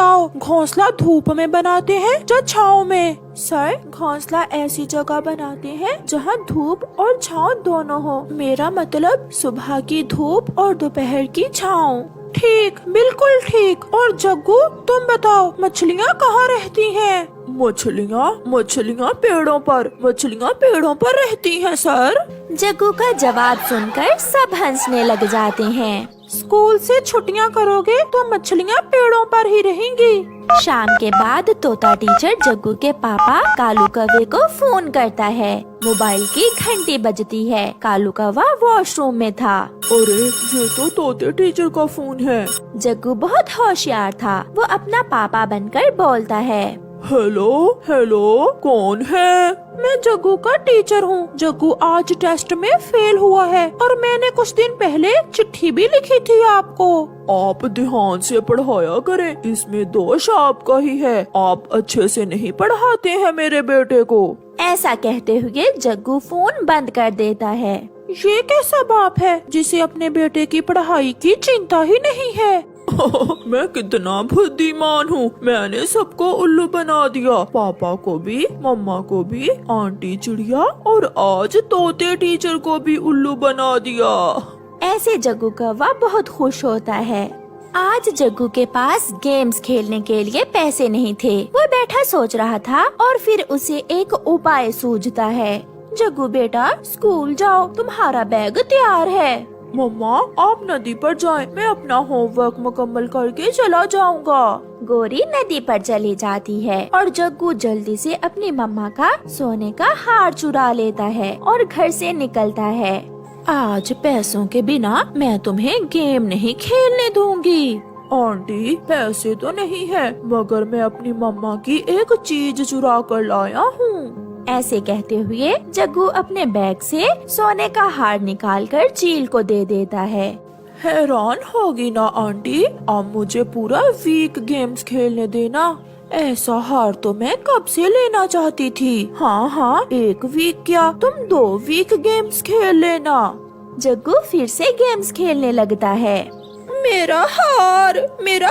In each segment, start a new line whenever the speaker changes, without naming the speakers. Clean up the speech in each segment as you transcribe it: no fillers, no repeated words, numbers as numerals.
बताओ, घोंसला धूप में बनाते हैं या छाँव में? सर, घोंसला ऐसी जगह बनाते हैं जहाँ धूप और छाँव दोनों हो। मेरा मतलब सुबह की धूप और दोपहर की छाँव। ठीक, बिल्कुल ठीक। और जग्गू, तुम बताओ, मछलियाँ कहाँ रहती हैं? मछलियाँ पेड़ों पर रहती हैं सर।
जग्गू का जवाब सुनकर सब हंसने लग जाते हैं।
स्कूल से छुट्टियाँ करोगे तो मछलियाँ पेड़ों पर ही रहेंगी।
शाम के बाद तोता टीचर जग्गू के पापा कालू कौवे को फोन करता है। मोबाइल की घंटी बजती है। कालू कौवा वॉशरूम में था।
अरे, ये तो तोते टीचर का फोन है।
जग्गू बहुत होशियार था। वो अपना पापा बनकर बोलता है।
हेलो, कौन है? मैं जग्गू का टीचर हूँ। जग्गू आज टेस्ट में फेल हुआ है और मैंने कुछ दिन पहले चिट्ठी भी लिखी थी आपको। आप ध्यान से पढ़ाया करें, इसमें दोष आपका ही है। आप अच्छे से नहीं पढ़ाते हैं मेरे बेटे को।
ऐसा कहते हुए जग्गू फोन बंद कर देता है।
ये कैसा बाप है जिसे अपने बेटे की पढ़ाई की चिंता ही नहीं है? मैं कितना बुद्धिमान हूँ। मैंने सबको उल्लू बना दिया, पापा को भी, मम्मा को भी, आंटी चिड़िया और आज तोते टीचर को भी उल्लू बना दिया।
ऐसे जग्गू कौवा बहुत खुश होता है। आज जग्गू के पास गेम्स खेलने के लिए पैसे नहीं थे। वो बैठा सोच रहा था और फिर उसे एक उपाय सूझता है। जग्गू बेटा, स्कूल जाओ, तुम्हारा बैग तैयार है।
मम्मा, आप नदी पर जाएं, मैं अपना होमवर्क मुकम्मल करके चला जाऊंगा।
गोरी नदी पर चली जाती है और जग्गू जल्दी से अपनी मम्मा का सोने का हार चुरा लेता है और घर से निकलता है।
आज पैसों के बिना मैं तुम्हें गेम नहीं खेलने दूंगी। आंटी, पैसे तो नहीं है, मगर मैं अपनी मम्मा की एक चीज चुरा कर लाया हूँ।
ऐसे कहते हुए जग्गू अपने बैग से सोने का हार निकालकर चील को दे देता है।
हैरान होगी ना आंटी, अब मुझे पूरा वीक गेम्स खेलने देना। ऐसा हार तो मैं कब से लेना चाहती थी। हाँ, 1 वीक क्या, तुम 2 वीक गेम्स खेल लेना।
जग्गू फिर से गेम्स खेलने लगता है।
मेरा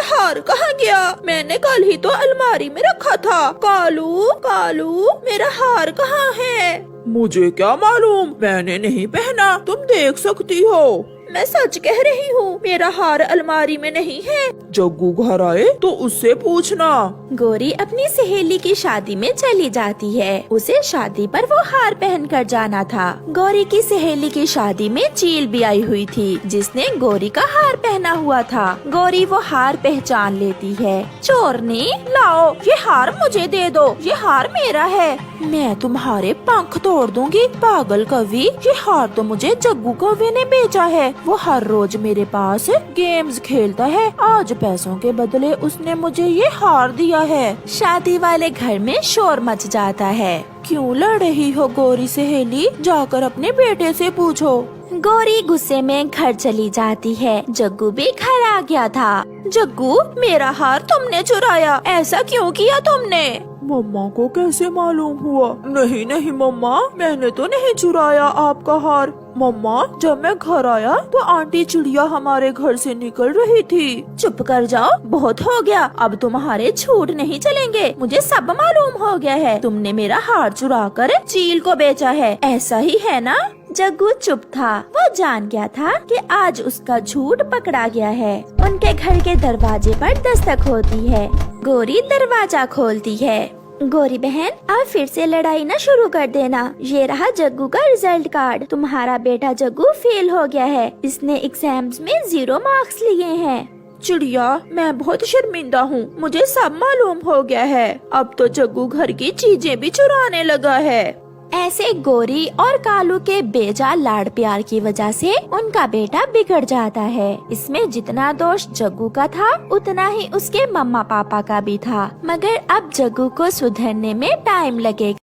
हार कहाँ गया? मैंने कल ही तो अलमारी में रखा था। कालू, मेरा हार कहाँ है? मुझे क्या मालूम, मैंने नहीं पहना, तुम देख सकती हो। मैं सच कह रही हूँ, मेरा हार अलमारी में नहीं है। जग्गू घर आए तो उससे पूछना।
गोरी अपनी सहेली की शादी में चली जाती है। उसे शादी पर वो हार पहन कर जाना था। गौरी की सहेली की शादी में चील भी आई हुई थी, जिसने गोरी का हार पहना हुआ था। गौरी वो हार पहचान लेती है। चोरनी, लाओ, ये हार मुझे दे दो, ये हार मेरा है। मैं तुम्हारे पंख तोड़ दूंगी, पागल कवि। ये हार तो मुझे जग्गू कौवे ने बेचा है। वो हर रोज मेरे पास गेम्स खेलता है। आज पैसों के बदले उसने मुझे ये हार दिया है। शादी वाले घर में शोर मच जाता है।
क्यों लड़ रही हो गोरी सहेली? जाकर अपने बेटे से पूछो।
गोरी गुस्से में घर चली जाती है। जग्गू भी घर आ गया था।
जग्गू, मेरा हार तुमने चुराया, ऐसा क्यों किया तुमने? मम्मा को कैसे मालूम हुआ? नहीं मम्मा, मैंने तो नहीं चुराया आपका हार। मम्मा, जब मैं घर आया तो आंटी चिड़िया हमारे घर से निकल रही थी।
चुप कर जाओ, बहुत हो गया। अब तुम्हारे झूठ नहीं चलेंगे। मुझे सब मालूम हो गया है। तुमने मेरा हार चुरा कर चील को बेचा है, ऐसा ही है ना? जग्गू चुप था। वो जान गया था कि आज उसका झूठ पकड़ा गया है। उनके घर के दरवाजे पर दस्तक होती है। गोरी दरवाजा खोलती है। गोरी बहन, अब फिर से लड़ाई न शुरू कर देना। ये रहा जग्गू का रिजल्ट कार्ड। तुम्हारा बेटा जग्गू फेल हो गया है। इसने एग्जाम्स में 0 मार्क्स लिए हैं।
चिड़िया, मैं बहुत शर्मिंदा हूँ। मुझे सब मालूम हो गया है। अब तो जग्गू घर की चीजें भी चुराने लगा है।
ऐसे गोरी और कालू के बेजा लाड़ प्यार की वजह से उनका बेटा बिगड़ जाता है। इसमें जितना दोष जग्गू का था, उतना ही उसके मम्मा पापा का भी था। मगर अब जग्गू को सुधरने में टाइम लगेगा।